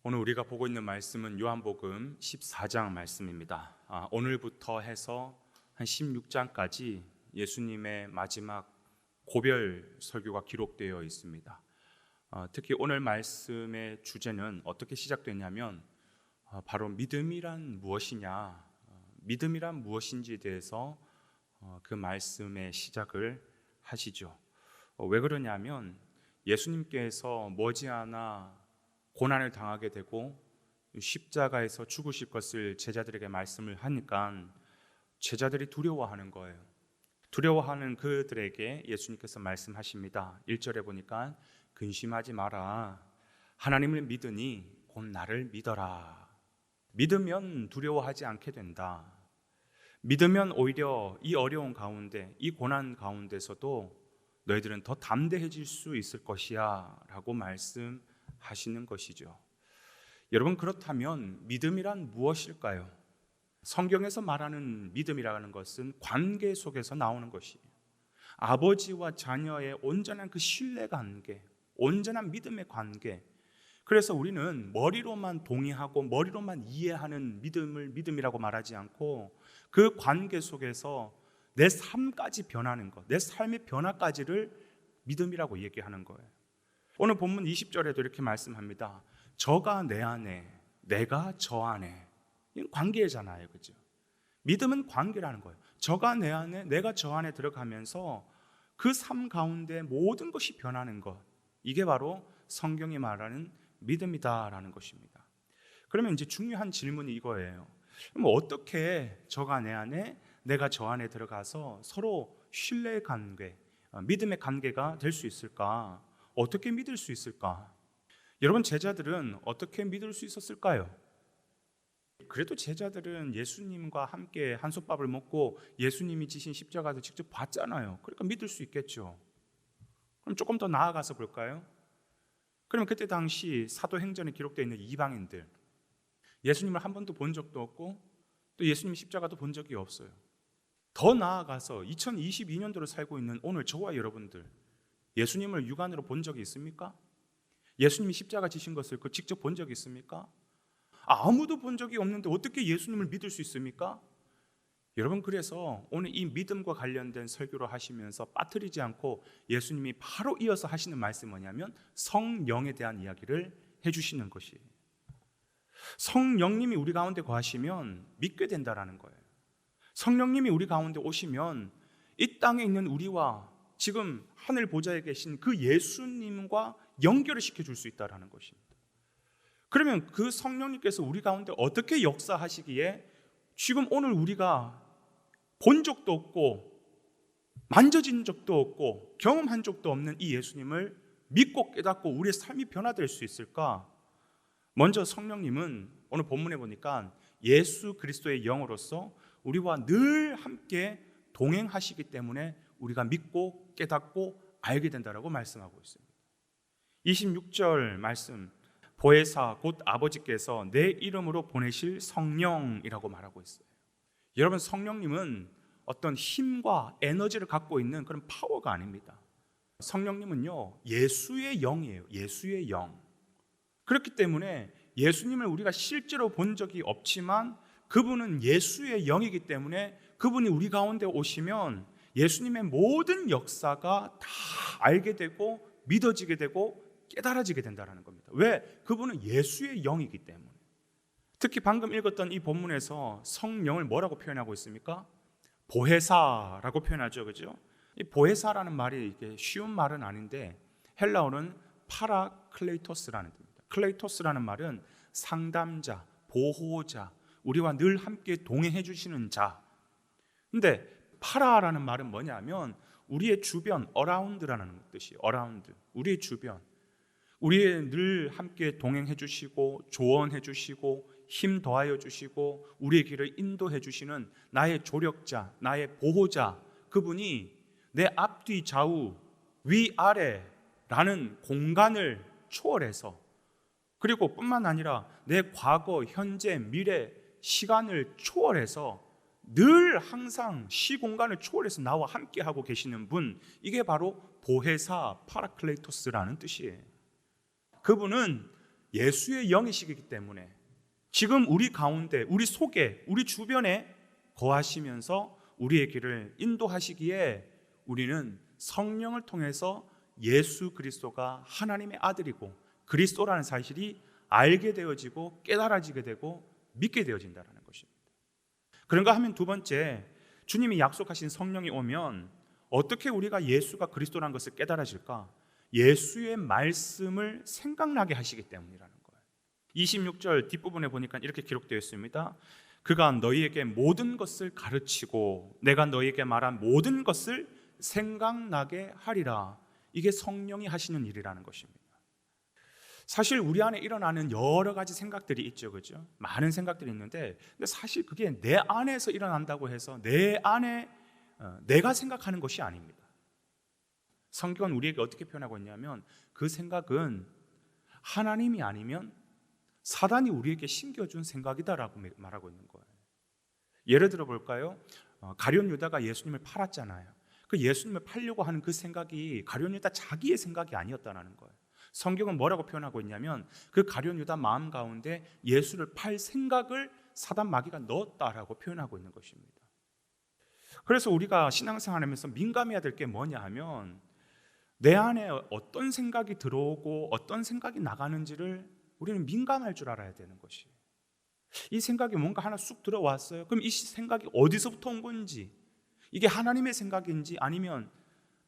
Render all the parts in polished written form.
오늘 우리가 보고 있는 말씀은 요한복음 14장 말씀입니다. 오늘부터 해서 한 16장까지 예수님의 마지막 고별 설교가 기록되어 있습니다. 특히 오늘 말씀의 주제는 어떻게 시작되냐면 바로 믿음이란 무엇이냐, 믿음이란 무엇인지에 대해서 그 말씀의 시작을 하시죠. 왜 그러냐면 예수님께서 머지않아 고난을 당하게 되고 십자가에서 죽으실 것을 제자들에게 말씀을 하니까 제자들이 두려워하는 거예요. 두려워하는 그들에게 예수님께서 말씀하십니다. 1절에 보니까 근심하지 마라. 하나님을 믿으니 곧 나를 믿어라. 믿으면 두려워하지 않게 된다. 믿으면 오히려 이 어려운 가운데, 이 고난 가운데서도 너희들은 더 담대해질 수 있을 것이야 라고 말씀하시는 것이죠. 여러분, 그렇다면 믿음이란 무엇일까요? 성경에서 말하는 믿음이라는 것은 관계 속에서 나오는 것이에요. 아버지와 자녀의 온전한 그 신뢰 관계, 온전한 믿음의 관계. 그래서 우리는 머리로만 동의하고 머리로만 이해하는 믿음을 믿음이라고 말하지 않고 그 관계 속에서 내 삶까지 변하는 것, 내 삶의 변화까지를 믿음이라고 얘기하는 거예요. 오늘 본문 20절에도 이렇게 말씀합니다. 저가 내 안에, 내가 저 안에. 이건 관계잖아요, 그죠? 믿음은 관계라는 거예요. 저가 내 안에, 내가 저 안에 들어가면서 그 삶 가운데 모든 것이 변하는 것, 이게 바로 성경이 말하는 믿음이다라는 것입니다. 그러면 이제 중요한 질문이 이거예요. 그럼 어떻게 저가 내 안에, 내가 저 안에 들어가서 서로 신뢰의 관계, 믿음의 관계가 될 수 있을까? 어떻게 믿을 수 있을까? 여러분, 제자들은 어떻게 믿을 수 있었을까요? 그래도 제자들은 예수님과 함께 한솥밥을 먹고 예수님이 지신 십자가도 직접 봤잖아요. 그러니까 믿을 수 있겠죠. 그럼 조금 더 나아가서 볼까요? 그러면 그때 당시 사도행전에 기록되어 있는 이방인들, 예수님을 한 번도 본 적도 없고 또 예수님 십자가도 본 적이 없어요. 더 나아가서 2022년도를 살고 있는 오늘 저와 여러분들, 예수님을 육안으로 본 적이 있습니까? 예수님이 십자가 지신 것을 직접 본 적이 있습니까? 아무도 본 적이 없는데 어떻게 예수님을 믿을 수 있습니까? 여러분, 그래서 오늘 이 믿음과 관련된 설교를 하시면서 빠뜨리지 않고 예수님이 바로 이어서 하시는 말씀이 뭐냐면 성령에 대한 이야기를 해주시는 것이에요. 성령님이 우리 가운데 거하시면 믿게 된다라는 거예요. 성령님이 우리 가운데 오시면 이 땅에 있는 우리와 지금 하늘 보좌에 계신 그 예수님과 연결을 시켜줄 수 있다는 것입니다. 그러면 그 성령님께서 우리 가운데 어떻게 역사하시기에 지금 오늘 우리가 본 적도 없고 만져진 적도 없고 경험한 적도 없는 이 예수님을 믿고 깨닫고 우리의 삶이 변화될 수 있을까? 먼저 성령님은 오늘 본문에 보니까 예수 그리스도의 영으로서 우리와 늘 함께 동행하시기 때문에 우리가 믿고 깨닫고 알게 된다라고 말씀하고 있습니다. 26절 말씀, 보혜사 곧 아버지께서 내 이름으로 보내실 성령이라고 말하고 있어요. 여러분, 성령님은 어떤 힘과 에너지를 갖고 있는 그런 파워가 아닙니다. 성령님은요, 예수의 영이에요. 예수의 영. 그렇기 때문에 예수님을 우리가 실제로 본 적이 없지만 그분은 예수의 영이기 때문에 그분이 우리 가운데 오시면 예수님의 모든 역사가 다 알게 되고 믿어지게 되고 깨달아지게 된다는 겁니다. 왜? 그분은 예수의 영이기 때문에. 특히 방금 읽었던 이 본문에서 성령을 뭐라고 표현하고 있습니까? 보혜사라고 표현하죠, 그죠? 이 보혜사라는 말이 이게 쉬운 말은 아닌데 헬라어는 파라클레이토스라는 뜻입니다. 클레이토스라는 말은 상담자, 보호자, 우리와 늘 함께 동행해 주시는 자. 근데 파라라는 말은 뭐냐면 우리의 주변, 어라운드라는 뜻이에요. 어라운드, 우리의 주변. 우리의 늘 함께 동행해 주시고 조언해 주시고 힘 더하여 주시고 우리의 길을 인도해 주시는 나의 조력자, 나의 보호자, 그분이 내 앞뒤 좌우 위아래라는 공간을 초월해서, 그리고 뿐만 아니라 내 과거, 현재, 미래, 시간을 초월해서 늘 항상 시공간을 초월해서 나와 함께하고 계시는 분, 이게 바로 보혜사 파라클레이토스라는 뜻이에요. 그분은 예수의 영이시기 때문에 지금 우리 가운데, 우리 속에, 우리 주변에 거하시면서 우리의 길을 인도하시기에 우리는 성령을 통해서 예수 그리스도가 하나님의 아들이고 그리스도라는 사실이 알게 되어지고 깨달아지게 되고 믿게 되어진다는 것입니다. 그런가 하면 두 번째, 주님이 약속하신 성령이 오면 어떻게 우리가 예수가 그리스도라는 것을 깨달아질까? 예수의 말씀을 생각나게 하시기 때문이라는 거예요. 26절 뒷부분에 보니까 이렇게 기록되어 있습니다. 그가 너희에게 모든 것을 가르치고 내가 너희에게 말한 모든 것을 생각나게 하리라. 이게 성령이 하시는 일이라는 것입니다. 사실 우리 안에 일어나는 여러 가지 생각들이 있죠, 그죠? 많은 생각들이 있는데, 근데 사실 그게 내 안에서 일어난다고 해서 내 안에 내가 생각하는 것이 아닙니다. 성경은 우리에게 어떻게 표현하고 있냐면 그 생각은 하나님이 아니면 사단이 우리에게 심겨준 생각이다라고 말하고 있는 거예요. 예를 들어 볼까요? 가룟 유다가 예수님을 팔았잖아요. 그 예수님을 팔려고 하는 그 생각이 가룟 유다 자기의 생각이 아니었다는 거예요. 성경은 뭐라고 표현하고 있냐면 그 가룟 유다 마음 가운데 예수를 팔 생각을 사단 마귀가 넣었다라고 표현하고 있는 것입니다. 그래서 우리가 신앙생활하면서 민감해야 될 게 뭐냐 하면 내 안에 어떤 생각이 들어오고 어떤 생각이 나가는지를 우리는 민감할 줄 알아야 되는 것이에요. 이 생각이 뭔가 하나 쑥 들어왔어요. 그럼 이 생각이 어디서부터 온 건지, 이게 하나님의 생각인지 아니면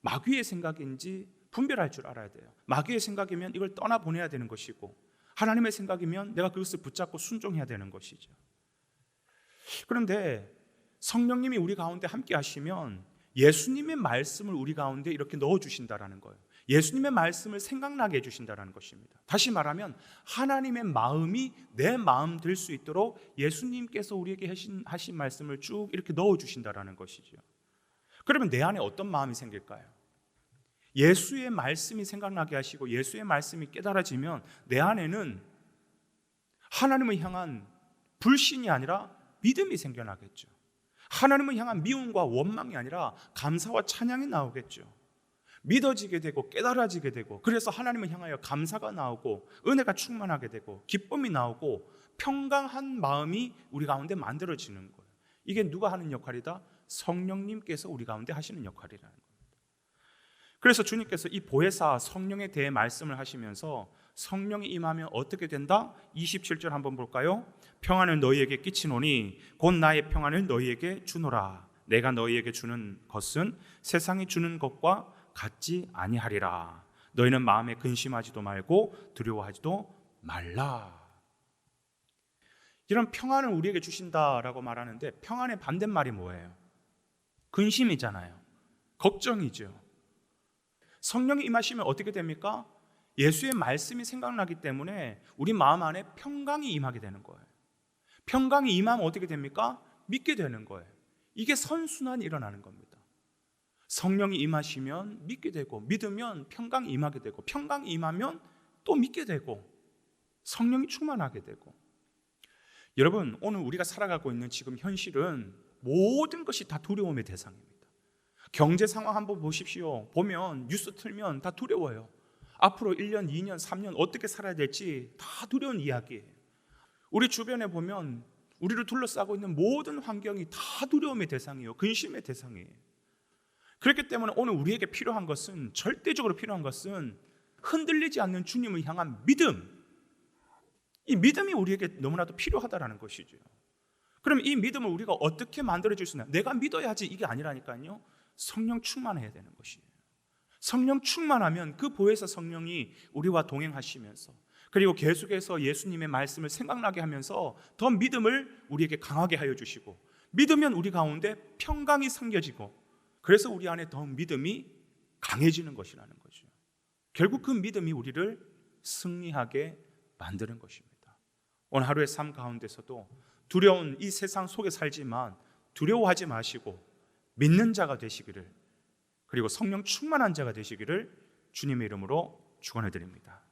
마귀의 생각인지 분별할 줄 알아야 돼요. 마귀의 생각이면 이걸 떠나보내야 되는 것이고 하나님의 생각이면 내가 그것을 붙잡고 순종해야 되는 것이죠. 그런데 성령님이 우리 가운데 함께 하시면 예수님의 말씀을 우리 가운데 이렇게 넣어주신다라는 거예요. 예수님의 말씀을 생각나게 해주신다는 것입니다. 다시 말하면 하나님의 마음이 내 마음 될 수 있도록 예수님께서 우리에게 하신 말씀을 쭉 이렇게 넣어주신다는 것이죠. 그러면 내 안에 어떤 마음이 생길까요? 예수의 말씀이 생각나게 하시고 예수의 말씀이 깨달아지면 내 안에는 하나님을 향한 불신이 아니라 믿음이 생겨나겠죠. 하나님을 향한 미움과 원망이 아니라 감사와 찬양이 나오겠죠. 믿어지게 되고 깨달아지게 되고, 그래서 하나님을 향하여 감사가 나오고 은혜가 충만하게 되고 기쁨이 나오고 평강한 마음이 우리 가운데 만들어지는 거예요. 이게 누가 하는 역할이다? 성령님께서 우리 가운데 하시는 역할이라는 겁니다. 그래서 주님께서 이 보혜사 성령에 대해 말씀을 하시면서 성령이 임하면 어떻게 된다? 27절 한번 볼까요? 평안을 너희에게 끼치노니 곧 나의 평안을 너희에게 주노라. 내가 너희에게 주는 것은 세상이 주는 것과 같지 아니하리라. 너희는 마음에 근심하지도 말고 두려워하지도 말라. 이런 평안을 우리에게 주신다라고 말하는데 평안의 반대말이 뭐예요? 근심이잖아요. 걱정이죠. 성령이 임하시면 어떻게 됩니까? 예수의 말씀이 생각나기 때문에 우리 마음 안에 평강이 임하게 되는 거예요. 평강이 임하면 어떻게 됩니까? 믿게 되는 거예요. 이게 선순환이 일어나는 겁니다. 성령이 임하시면 믿게 되고, 믿으면 평강이 임하게 되고, 평강이 임하면 또 믿게 되고, 성령이 충만하게 되고. 여러분, 오늘 우리가 살아가고 있는 지금 현실은 모든 것이 다 두려움의 대상입니다. 경제 상황 한번 보십시오. 보면 뉴스 틀면 다 두려워요. 앞으로 1년, 2년, 3년 어떻게 살아야 될지 다 두려운 이야기예요. 우리 주변에 보면 우리를 둘러싸고 있는 모든 환경이 다 두려움의 대상이에요. 근심의 대상이에요. 그렇기 때문에 오늘 우리에게 필요한 것은, 절대적으로 필요한 것은 흔들리지 않는 주님을 향한 믿음. 이 믿음이 우리에게 너무나도 필요하다는 것이죠. 그럼 이 믿음을 우리가 어떻게 만들어줄 수 있나? 내가 믿어야지 이게 아니라니까요. 성령 충만해야 되는 것이에요. 성령 충만하면 그 보혜사 성령이 우리와 동행하시면서, 그리고 계속해서 예수님의 말씀을 생각나게 하면서 더 믿음을 우리에게 강하게 하여 주시고, 믿으면 우리 가운데 평강이 생겨지고, 그래서 우리 안에 더 믿음이 강해지는 것이라는 거죠. 결국 그 믿음이 우리를 승리하게 만드는 것입니다. 오늘 하루의 삶 가운데서도 두려운 이 세상 속에 살지만 두려워하지 마시고 믿는 자가 되시기를, 그리고 성령 충만한 자가 되시기를 주님의 이름으로 축원해 드립니다.